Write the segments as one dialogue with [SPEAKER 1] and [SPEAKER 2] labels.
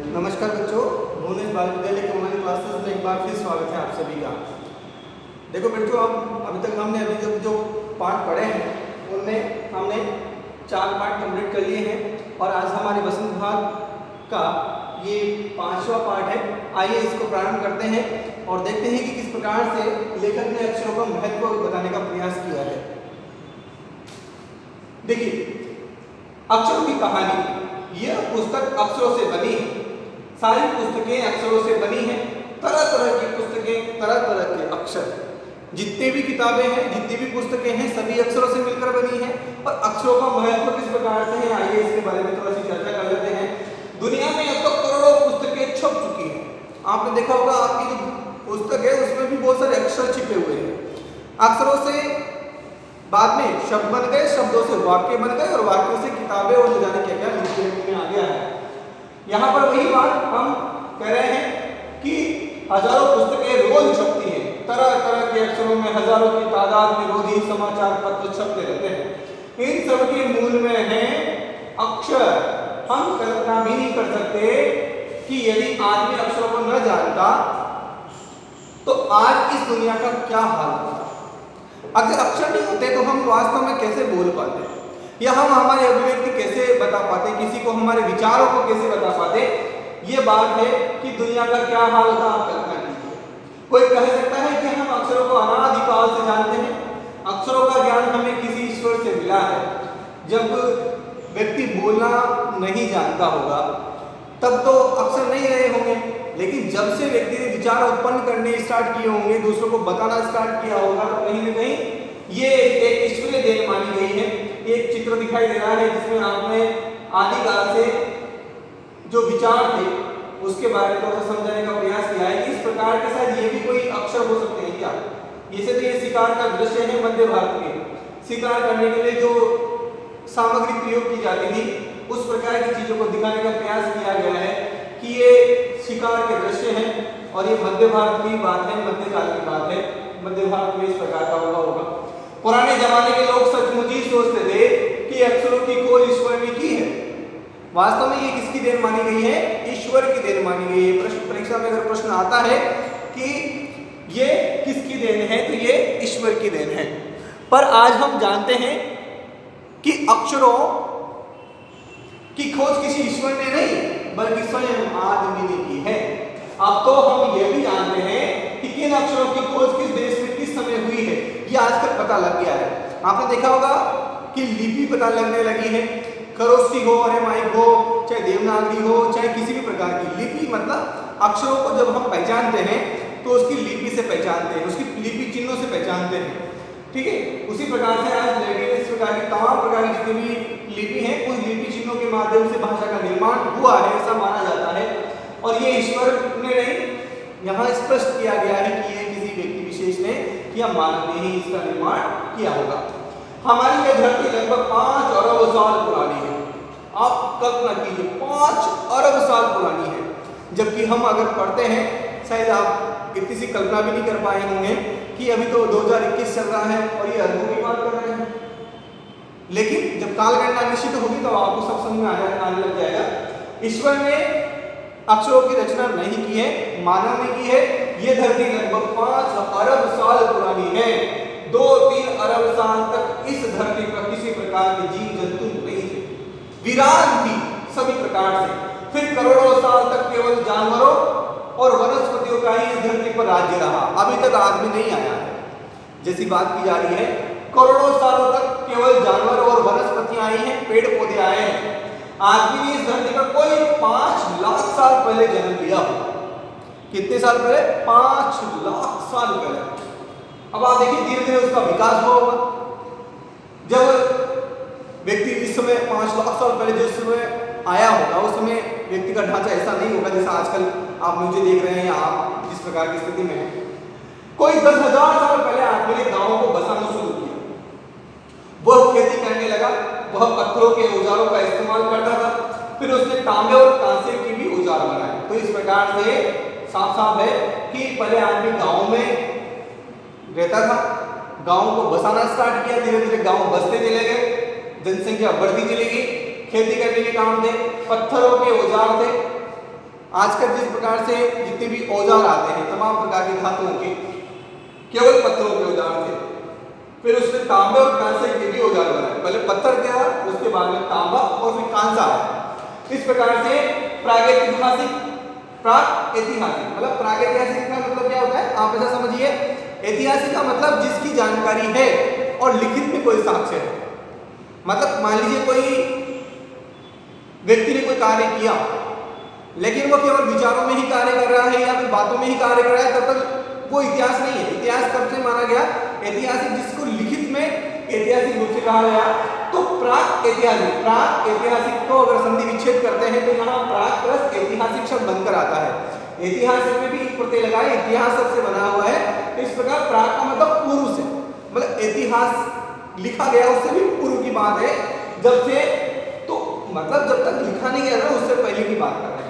[SPEAKER 1] नमस्कार बच्चों, भुवनेश बाल विद्यालय के ऑनलाइन क्लासेस में एक बार फिर स्वागत है आप सभी का। देखो बच्चों, अब अभी तक हमने अभी जो पाठ पढ़े हैं उनमें हमने 4 पाठ कंप्लीट कर लिए हैं और आज हमारे वसंत विभाग का ये 5वां पाठ है। आइए इसको प्रारंभ करते हैं और देखते हैं कि किस प्रकार से लेखक ने अक्षरों का महत्व बताने का प्रयास किया है। देखिए, अक्षरों की कहानी, यह पुस्तक अक्षरों से बनी है। सारी पुस्तकें अक्षरों से बनी हैं। तरह तरह की पुस्तकें, तरह तरह के अक्षर, जितने भी किताबें हैं, जितनी भी पुस्तकें हैं, सभी अक्षरों से मिलकर बनी हैं। और अक्षरों का महत्व किस प्रकार से है, आइए इसके बारे में थोड़ा सी चर्चा कर लेते हैं। दुनिया में अब तक करोड़ों पुस्तकें छप चुकी हैं। आपने देखा होगा आपकी जो पुस्तक है उसमें भी बहुत सारे अक्षर छिपे हुए हैं। अक्षरों से बाद में शब्द बन गए, शब्दों से वाक्य बन गए और वाक्यों से किताबें और न जाने क्या क्या लिखने में आ गया है। यहाँ पर वही बात हम कह रहे हैं कि हजारों पुस्तकें रोज छपती हैं। तरह तरह के अक्षरों में हजारों की तादाद में रोज ही समाचार पत्र छपते रहते हैं। इन सब के मूल में है अक्षर। हम कल्पना भी नहीं कर सकते कि यदि आदमी अक्षरों को न जानता तो आज इस दुनिया का क्या हाल होता। अगर अक्षर नहीं होते तो हम वास्तव में कैसे बोल पाते, या हम हमारे अभिव्यक्ति कैसे बता पाते, किसी को हमारे विचारों को कैसे बता पाते। ये बात है कि दुनिया का क्या हाल होता, आप कल्पना कीजिए। कोई कह सकता है कि हम अक्षरों को अनादिकाल से जानते हैं। अक्षरों का ज्ञान हमें किसी ईश्वर से मिला है। जब व्यक्ति बोलना नहीं जानता होगा तब तो अक्षर नहीं रहे होंगे, लेकिन जब से व्यक्ति ने विचार उत्पन्न करने स्टार्ट किए होंगे, दूसरों को बताना स्टार्ट किया होगा, तो कहीं न कहीं ये एक ईश्वरीय देन मानी गई है। एक चित्र दिखाई दे रहा है जिसमें आपने आदिकाल से जो विचार थे उसके बारे में थोड़ा समझाने का प्रयास किया है। इस प्रकार के साथ ये भी कोई अक्षर हो सकते हैं क्या? जैसे तो ये शिकार का दृश्य है मध्य भारत में। शिकार करने के लिए जो सामग्री प्रयोग की जाती थी उस प्रकार की चीजों को दिखाने का प्रयास किया गया है कि ये शिकार के दृश्य हैं और ये मध्य भारत की बात है, मध्यकाल की बात है। मध्य भारत में इस प्रकार का होगा। पुराने जमाने के लोग सचमुच ही सोचते थे कि अक्षरों की खोज ईश्वर ने की है। वास्तव में ये किसकी देन मानी गई है? ईश्वर की देन मानी गई है। प्रश्न परीक्षा में अगर प्रश्न आता है कि ये किसकी देन है तो ये ईश्वर की देन है। पर आज हम जानते हैं कि अक्षरों की खोज किसी ईश्वर ने नहीं बल्कि स्वयं आदमी ने की है। अब तो हम ये भी जानते हैं कि किन अक्षरों की खोज किस देश में किस समय हुई है, ये आजकल पता लग गया है। आपने देखा होगा कि लिपि पता लगने लगी है। खरोष्टी हो, अरेमाइक हो, चाहे देवनागरी हो, चाहे किसी भी प्रकार की लिपि, मतलब अक्षरों को जब हम पहचानते हैं तो उसकी लिपि से पहचानते हैं, उसकी लिपि चिन्हों से पहचानते हैं। ठीक है, उसी प्रकार से आज लैटिन इस प्रकार की तमाम प्रकार की जितनी भी लिपि है उन लिपि चिन्हों के माध्यम से भाषा का निर्माण हुआ है, ऐसा माना जाता है। और ये ईश्वर ने नहीं, यहाँ स्पष्ट किया गया है कि ये किसी व्यक्ति विशेष ने या मानव ने ही इसका निर्माण किया होगा। हमारी यह धरती लगभग 5 अरब साल पुरानी है। आप कल्पना कीजिए, 5 अरब साल पुरानी है। जबकि हम अगर पढ़ते हैं, शायद आप इतनी सी कल्पना भी नहीं कर पाए होंगे कि अभी तो 2021 चल रहा है और ये अरबों की बात कर रहे हैं। लेकिन जब कालगणना निश्चित होगी तो आपको सब समझ में आने लग जाएगा। ईश्वर ने अक्षरों की रचना नहीं की है, मानव ने की है। ये धरती लगभग 5 अरब साल पुरानी है। 2-3 अरब साल तक इस धरती पर किसी प्रकार के जीव जंतु नहीं थे, वीरान थी सभी प्रकार से। फिर करोड़ों साल तक केवल जानवरों और वनस्पतियों का ही इस धरती पर राज्य रहा। अभी तक आदमी नहीं आया है जैसी बात की जा रही है। करोड़ों सालों तक केवल जानवर और वनस्पतियां आई हैं, पेड़ पौधे आए हैं। आदमी ने इस धरती पर कोई 5 लाख साल पहले जन्म लिया होगा। कितने साल पहले? 5 लाख साल पहले। अब आप देखिए धीरे धीरे उसका विकास हुआ होगा। जब व्यक्ति इस समय 5 लाख साल पहले जिस समय आया होगा उस समय व्यक्ति का ढांचा ऐसा नहीं होगा जैसा आजकल आप मुझे देख रहे हैं या आप जिस प्रकार की स्थिति में हैं। कोई 10,000 साल पहले आदमी ने गांवों को बसाना शुरू किया। वह खेती करने लगा, वह पत्थरों के औजारों का इस्तेमाल करता था। फिर उसने तांबे और कांसे की भी औजार बनाए। तो इस प्रकार से साफ साफ है कि पहले आदमी गांव में रहता था, गांव को बसाना स्टार्ट किया, धीरे धीरे गांव बसते चले गए, जनसंख्या बढ़ती चली गई, खेती करने के काम थे, पत्थरों के औजार थे। आजकल जिस प्रकार से जितने भी औजार आते हैं तमाम प्रकार की धातुओं के, केवल पत्थरों के औजार थे, फिर उसने तांबे और कांसे के भी औजार बनाए। पहले पत्थर के आया, उसके बाद में तांबा और फिर कांसा आया। इस प्रकार से प्रागैतिहासिक, प्राग ऐतिहासिक मतलब प्रागैतिहासिक का मतलब क्या होता है आप ऐसा समझिए, ऐतिहासिक का मतलब जिसकी जानकारी है और लिखित में कोई साक्ष्य है। मतलब मान लीजिए कोई व्यक्ति ने कोई कार्य किया लेकिन वो केवल विचारों में ही कार्य कर रहा है या फिर बातों में ही कार्य कर रहा है, तब तक वो इतिहास नहीं है। इतिहास कब से माना गया ऐतिहासिक, जिसको लिखित में ऐतिहासिक रूप से कहा गया। तो प्राक ऐतिहासिक, प्राक ऐतिहासिक को अगर संधि विच्छेद करते हैं तो यहाँ प्राक प्लस ऐतिहासिक शब्द बनकर आता है। ऐतिहासिक में भी एक प्रत्यय लगा है, इतिहास से बना हुआ है। इस प्रकार प्राक का मतलब पूर्व से, मतलब इतिहास लिखा गया उससे भी पूर्व की बात है, जब से, तो मतलब जब तक लिखा नहीं गया ना उससे पहले की बात कर रहे हैं।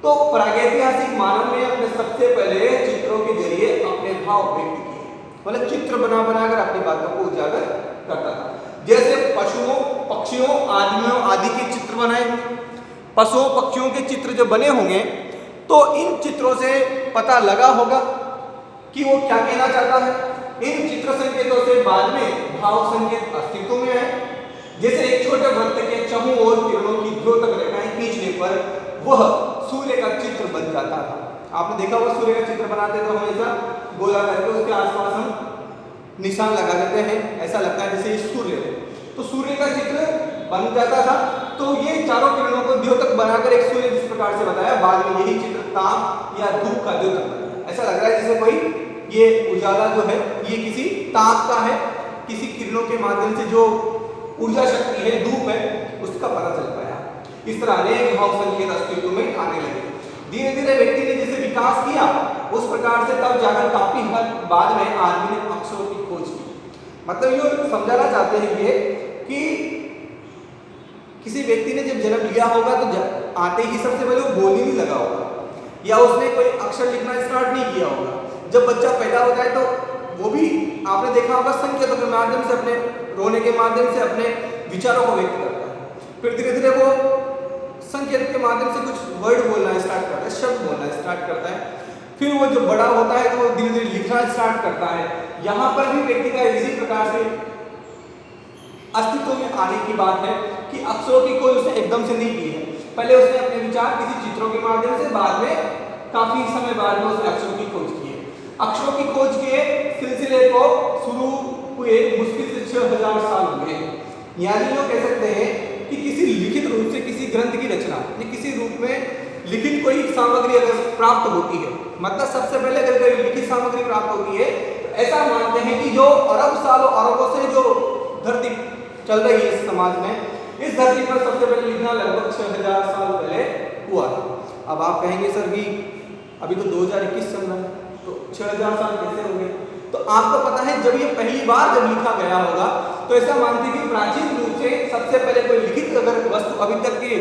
[SPEAKER 1] तो प्रागैतिहासिक मानव ने अपने सबसे पहले चित्रों के जरिए अपने भाव व्यक्त किए, मतलब चित्र बना बनाकर अपनी बातों को उजागर करता था। जैसे पशुओं, पक्षियों, आदमियों आदि के चित्र बनाए होंगे, पशुओं पक्षियों के चित्र जो बने होंगे तो इन चित्रों से पता लगा होगा कि वो क्या कहना चाहता है। इन चित्र संकेतों से बाद में भाव संकेत अस्तित्व में आए। जैसे एक छोटे वृत्त के चहुं ओर किरणों की द्योतक रेखाएं खींचने पर वह सूर्य का चित्र बन जाता था। आपने देखा होगा सूर्य का चित्र बनाते तो हमेशा गोला करके उसके आसपास हम निशान लगा देते हैं, ऐसा लगता है जैसे सूर्य है। तो सूर्य का चित्र बन जाता था। तो ये चारों किरणों को द्योतक बनाकर एक सूर्य जिस प्रकार से बताया, बाद में यही चित्र ताप या धूप का द्योतक बना। ऐसा लग रहा है जैसे कोई ये उजाला जो है ये किसी ताप का है, किसी किरणों के माध्यम से जो ऊर्जा शक्ति है, धूप है, उसका पता चल पाया। इस तरह अनेक भाव संकेत अस्तित्व में आने लगे। धीरे धीरे व्यक्ति ने जैसे विकास किया उस प्रकार से तब जाकर काफी हद बाद में आदमी ने अक्षरों की खोज की। मतलब ये समझाना चाहते हैं ये कि किसी व्यक्ति ने जब जन्म लिया होगा तो आते ही सबसे पहले वो बोलने नहीं लगा होगा या उसने कोई अक्षर लिखना स्टार्ट नहीं किया होगा। जब बच्चा पैदा होता है तो वो भी आपने देखा होगा संकेतों के माध्यम से, अपने रोने के माध्यम से अपने विचारों को व्यक्त करता है। फिर धीरे धीरे वो संकेत के माध्यम से कुछ वर्ड बोलना स्टार्ट करता है, शब्द बोलना स्टार्ट करता है। फिर वो जब बड़ा होता है तो वो धीरे धीरे लिखना स्टार्ट करता है। यहाँ पर भी व्यक्ति का इसी प्रकार से अस्तित्व में आने की बात है कि अक्षरों की खोज उसने एकदम से नहीं की है। पहले उसने अपने विचार किसी चित्रों के माध्यम से, बाद में काफी समय बाद में उसने अक्षरों की खोज की है। अक्षरों की खोज के सिलसिले को शुरू हुए मुश्किल से 6000 साल हुए। यानी लोग कह सकते हैं कि किसी लिखित रूप से किसी ग्रंथ की रचना या किसी रूप में लिखित कोई सामग्री अगर प्राप्त होती है, मतलब सबसे पहले अगर कोई लिखित सामग्री प्राप्त होती है तो ऐसा मानते हैं कि जो अरब सालों अरबों से जो धरती चल रही है इस समाज में, इस धरती पर सबसे पहले लिखना लगभग 6000 साल पहले हुआ था। अब आप कहेंगे सर कि अभी तो 2021 चल रहा है तो 6000 साल कैसे हो गए? तो आपको पता है जब ये पहली बार जब लिखा गया होगा तो ऐसा मानते हैं कि प्राचीन रूप से सबसे पहले कोई लिखित अगर वस्तु अभी तक के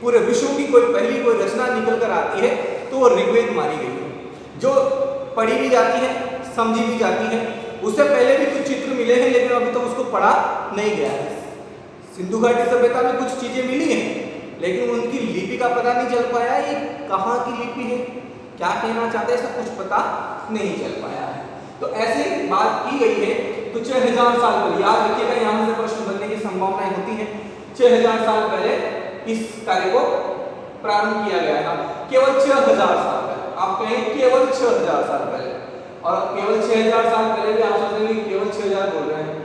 [SPEAKER 1] पूरे विश्व की कोई पहली कोई रचना निकल कर आती है तो वो ऋग्वेद मानी गई है, जो पढ़ी भी जाती है, समझी भी जाती है। उससे पहले भी कुछ चित्र मिले हैं लेकिन अभी तक उसको पढ़ा नहीं गया है। सिंधु घाटी सभ्यता में कुछ चीजें मिली हैं लेकिन उनकी लिपि का पता नहीं चल पाया, ये कहाँ की लिपि है, क्या कहना चाहते हैं, सब कुछ पता नहीं चल पाया है। तो ऐसे बात की गई है। तो 6000 साल पहले, याद रखिएगा यहाँ से प्रश्न बनने की संभावनाएं होती है। 6000 साल पहले इस कार्य को प्रारंभ किया गया था, केवल 6000 साल पहले। आप कहें केवल 6000 साल पहले, और केवल 6000 साल पहले भी आप सोचेंगे केवल 6000 बोल रहे हैं।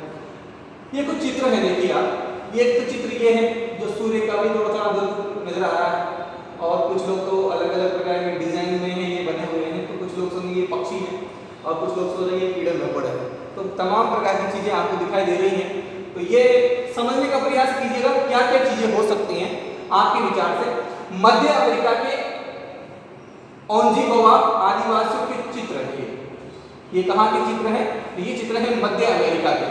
[SPEAKER 1] ये कुछ चित्र है, देखिए आप, ये एक तो चित्र ये है जो सूर्य का भी थोड़ा सा नजर आ रहा है, और कुछ लोग तो अलग अलग प्रकार के डिजाइन में है ये बने हुए हैं। तो कुछ लोग सोचेंगे ये पक्षी है और कुछ लोग सोच रहे हैं ये कीड़े मकोड़े है। तो तमाम प्रकार की चीजें आपको दिखाई दे रही हैं। तो ये समझने का प्रयास कीजिएगा क्या क्या चीजें हो सकती हैं आपके विचार से। मध्य अमेरिका के ओंजीबोआ आदिवासियों के चित्र है ये कहाँ के चित्र है? ये चित्र है मध्य अमेरिका के।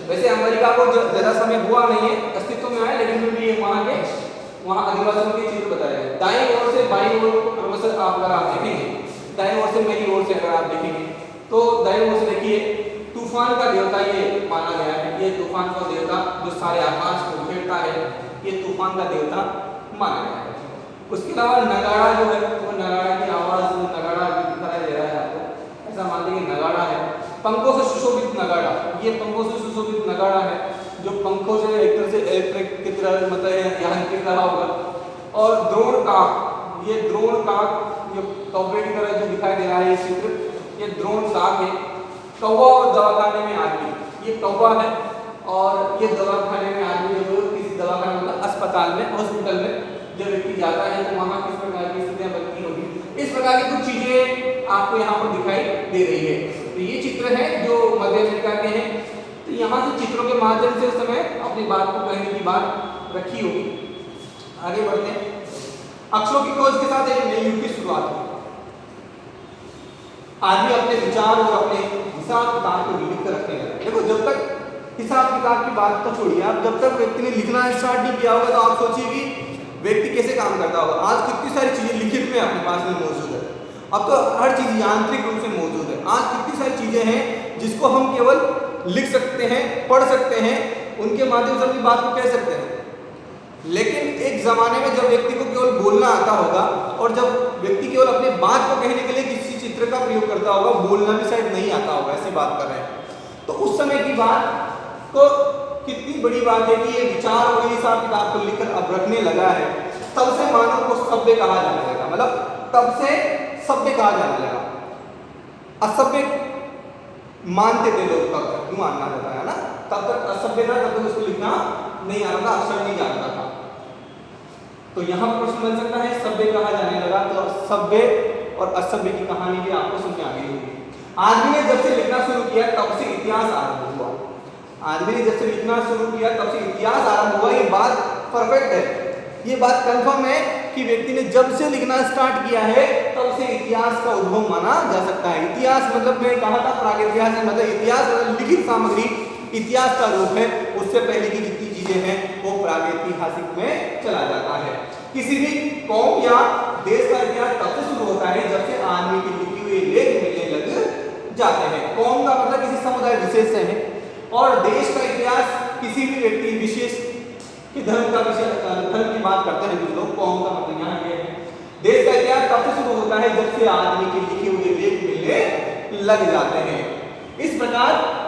[SPEAKER 1] वैसे अमेरिका को ज्यादा समय हुआ नहीं है अस्तित्व में आया, लेकिन फिर भी ये वहाँ आदिवासियों के चित्र बताए गए। दाईं ओर से बाईं ओर प्रोफेसर आप अगर आप देखेंगे, दाईं ओर से मेरी ओर से अगर आप देखेंगे तो दाईं ओर से देखिए तूफान का देवता ये माना गया है। ये तूफान का देवता जो सारे आकाश को घेरता है, ये तूफान का देवता माना गया है। उसके अलावा नगाड़ा जो है वो नगाड़ा की आवाज, नगाड़ा दिखाई दे रहा है आपको, ऐसा मान लीजिए नगाड़ा है। पंखों से सुशोभित नगाड़ा, ये पंखों से सुशोभित नगाड़ा है जो पंखों से एक तरह से इलेक्ट्रिक की तरह मतलब यहाँ गिर रहा होगा। और द्रोण काक, ये द्रोण काक जो कौवे की तरह जो दिखाई दे रहा है ये चित्र, ये द्रोण काक है। कौवा और दवाखाने में आदमी, ये कौवा है और ये दवाखाने में आदमी जो किसी दवाखाने मतलब अस्पताल में, हॉस्पिटल में जब व्यक्ति जाता है तो वहाँ किस प्रकार की स्थितियाँ बनती होगी, इस प्रकार की कुछ चीजें आपको यहाँ पर दिखाई दे रही है। तो ये चित्र है जो मध्य अमेरिका के हैं। तो यहाँ से चित्रों के माध्यम से उस समय अपनी बात को कहने की बात रखी होगी। आगे बढ़ते हैं। अक्षरों की खोज के साथ एक नई युग की शुरुआत हुई। आदमी अपने विचार और अपने हिसाब किताब को लिख कर रखने लगा। देखो जब तक हिसाब किताब की बात तो छोड़िए, आप जब तक व्यक्ति ने लिखना स्टार्ट नहीं किया होगा तो आप सोचिए कि व्यक्ति कैसे काम करता होगा। आज कितनी सारी चीजें लिखित में अपने पास में मौजूद है, अब तो हर चीज यांत्रिक रूप से मौजूद है। आज कितनी सारी चीजें हैं जिसको हम केवल लिख सकते हैं, पढ़ सकते हैं, उनके माध्यम से अपनी बात को कह सकते हैं। लेकिन एक जमाने में जब व्यक्ति को केवल बोलना आता होगा और जब व्यक्ति केवल अपनी बात को कहने के लिए किसी चित्र का प्रयोग करता होगा, बोलना भी शायद नहीं आता होगा, ऐसी बात कर रहे हैं। तो उस समय की बात तो कितनी बड़ी बात है कि ये विचार और हिसाब किताब को लिखकर अब रखने लगा है। तब से मानव को सभ्य कहा जाने लगा, मतलब तब से सभ्य कहा जाने लगा। असभ्य मानते थे लोग, तब तक क्यों मानना जाता है ना, तब तक असभ्य था, तब तक उसको लिखना नहीं आता था, अक्षर नहीं जानता था। तो यहाँ पर प्रश्न बन सकता है सभ्य कहा जाने लगा, तो सभ्य और असभ्य की कहानी भी आपको समझ आ गई होगी। आदमी ने जब से लिखना शुरू किया तब से इतिहास आरंभ हुआ। आदमी ने जब से लिखना शुरू किया तब से इतिहास आरंभ हुआ। ये बात परफेक्ट है, ये बात कंफर्म है कि व्यक्ति ने जब से लिखना स्टार्ट किया है तब से इतिहास का उद्भव माना जा सकता है। इतिहास मतलब मैं कहा था प्रागैतिहासिक, मतलब इतिहास मतलब लिखित सामग्री इतिहास का रूप है। उससे पहले की जितनी चीजें हैं वो प्रागैतिहासिक में चला जाता है। किसी भी कौम या देश का इतिहास तब से शुरू होता है जब से आदमी की लिखी हुई लेख मिलने लग जाते हैं। कौम का मतलब किसी समुदाय विशेष से है और देश का इतिहास किसी भी व्यक्ति विशेष कि धर्म का विषय, धर्म की बात करते हैं कुछ लोग, कौम का मतलब यहाँ ये है। देश का इतिहास तब से शुरू होता है जब से आदमी के लिखे हुए लेख मिलने लग जाते हैं। इस प्रकार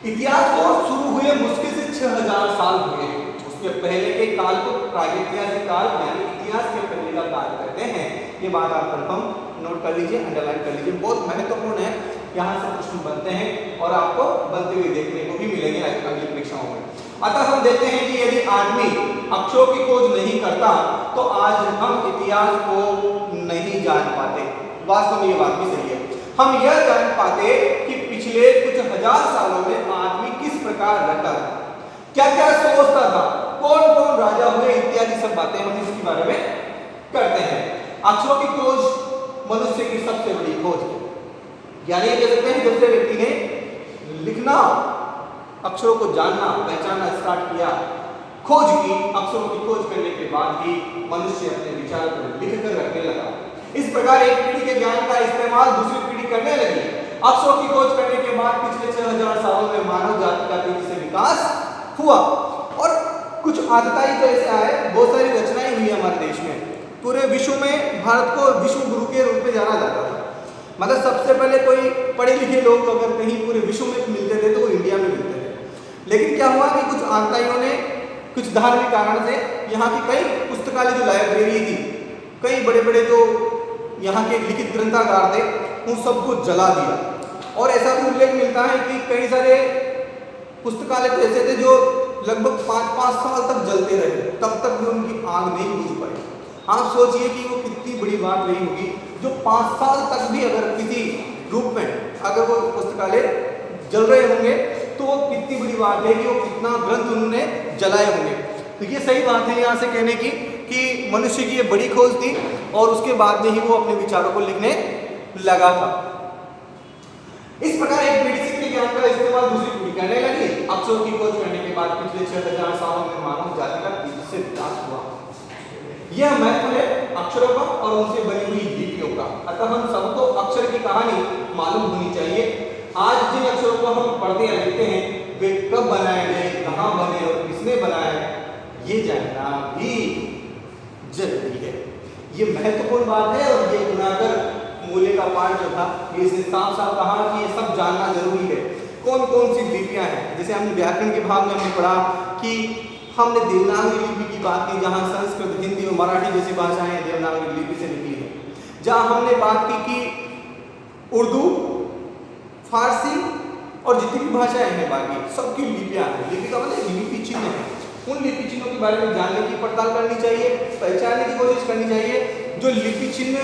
[SPEAKER 1] इतिहास को शुरू हुए मुश्किल से 6000 साल हुए। उसके पहले के काल को प्रागैतिहासिक काल यानी इतिहास के पहले का काल कहते हैं। ये बात आप कंफर्म नोट कर लीजिए, अंडरलाइन कर लीजिए, बहुत महत्वपूर्ण है। यहाँ से प्रश्न बनते हैं और आपको बनते हुए देखने को भी मिलेंगे अगली परीक्षाओं में। अतः हम देखते हैं कि यदि आदमी अक्षरों की खोज नहीं करता तो आज हम इतिहास को नहीं जान पाते। वास्तव में ये बात भी सही है। हम यह जान पाते कि पिछले कुछ हजार सालों में आदमी किस प्रकार रहता था, क्या क्या सोचता था, कौन कौन राजा हुए, इत्यादि सब बातें हम इसके बारे में करते हैं। अक्षरों की खोज मनुष्य की सबसे बड़ी खोज है। यानी कह सकते हैं जब से व्यक्ति ने लिखना, अक्षरों को जानना, पहचानना स्टार्ट किया, खोज की, अक्षरों की खोज करने के बाद ही मनुष्य अपने विचार को लिख कर रखने लगा। इस प्रकार एक पीढ़ी के ज्ञान का इस्तेमाल दूसरी पीढ़ी करने लगी। अक्षरों की खोज करने के बाद पिछले 6000 सालों में मानव जाति का तेजी से विकास हुआ और कुछ आतताई तो ऐसे आए, बहुत सारी रचनाएं हुई हमारे देश में। पूरे विश्व में भारत को विश्व गुरु के रूप में जाना जाता था। मतलब सबसे पहले कोई पढ़े लिखे लोग अगर कहीं पूरे विश्व में मिलते थे तो वो इंडिया में मिलते थे। लेकिन क्या हुआ कि कुछ आतताइयों ने कुछ धार्मिक कारण से यहाँ की कई पुस्तकालय जो लाइब्रेरी थी, कई बड़े बड़े जो यहाँ के लिखित ग्रंथागार थे, उन सबको जला दिया। और ऐसा भी उल्लेख मिलता है कि कई सारे पुस्तकालय तो ऐसे थे जो लगभग 5-5 साल तक जलते रहे, तब तक भी उनकी आग नहीं बुझ पाई। आप सोचिए कि वो कितनी बड़ी बात रही होगी जो 5 साल तक भी अगर किसी रूप में अगर वो पुस्तकालय जल रहे होंगे तो वो कितनी बड़ी बात है कि वो कितना ग्रंथ उन्होंने जलाए होंगे। तो ये सही बात है यहाँ से कहने की कि मनुष्य की ये बड़ी खोज थी और उसके बाद में ही वो अपने विचारों को लिखने लगा था। इस प्रकार एक पीढ़ी से ज्ञान का इस्तेमाल दूसरी पीढ़ी करने लगी। अक्षरों की खोज करने के बाद पिछले 6000 सालों में मानव जाति का तेजी से विकास हुआ। यह महत्व है अक्षरों का और उनसे बनी हुई लिपियों का। अतः हम सबको अक्षर की कहानी मालूम होनी चाहिए। आज जिन अक्षरों को हम पढ़ते या लिखते हैं वे कब बनाए गए, कहाँ बने और किसने बनाए, ये जानना भी जरूरी है। ये महत्वपूर्ण बात है और ये गुणाकर मूल्य का पाठ जो था ये इसने साफ साफ कहा कि ये सब जानना जरूरी है। कौन कौन सी लिपियां हैं, जैसे हमने व्याकरण के भाग में हमने पढ़ा कि हमने देवनागरी लिपि की बात की, जहाँ संस्कृत, हिंदी और मराठी जैसी भाषाएं देवनागरी लिपि से निकली है। जहाँ हमने बात की कि उर्दू, फारसी और जितनी भी भाषाएं हैं बाकी सबकी लिपियां हैं। लिपि का मतलब लिपि चिन्ह है। उन लिपि चिन्हों के बारे में जानने की पड़ताल करनी चाहिए, पहचानने की कोशिश करनी चाहिए। जो लिपि चिन्ह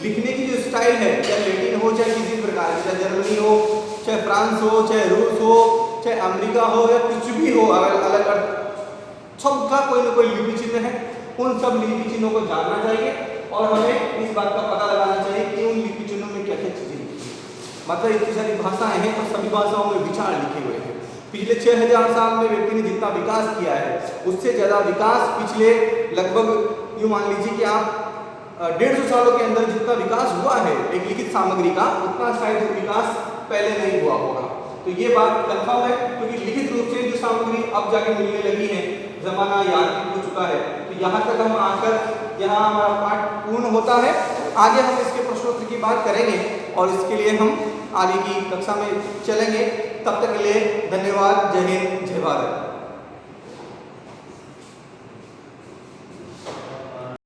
[SPEAKER 1] लिखने की जो स्टाइल है, चाहे लैटिन हो, चाहे किसी प्रकार की, चाहे जर्मनी हो, चाहे फ्रांस हो, चाहे रूस हो, चाहे अमेरिका हो या कुछ भी हो, अलग अलग सबका कोई ना कोई लिपि चिन्ह है। उन सब लिपि चिन्हों को जानना चाहिए और हमें इस बात का पता लगाना चाहिए कि उन लिपि चिन्हों में क्या क्या चीजें लिखी हैं। मतलब इतनी सारी भाषाएं हैं और सभी भाषाओं में विचार लिखे हुए हैं। पिछले 6000 साल में व्यक्ति ने जितना विकास किया है उससे ज़्यादा विकास पिछले लगभग यूँ मान लीजिए कि आप 150 सालों के अंदर जितना विकास हुआ है एक लिखित सामग्री का, उतना शायद विकास पहले नहीं हुआ होगा। तो ये बात कंफर्म है, क्योंकि लिखित रूप से जो सामग्री अब जाके मिलने लगी है, जमाना यांत्रिक हो चुका है। तो यहाँ तक हम आकर यहाँ हमारा पाठ पूर्ण होता है। आगे हम इसके प्रश्नोत्तर की बात करेंगे और इसके लिए हम आगे की कक्षा में चलेंगे। तब तक के लिए धन्यवाद। जय हिंद, जय भारत।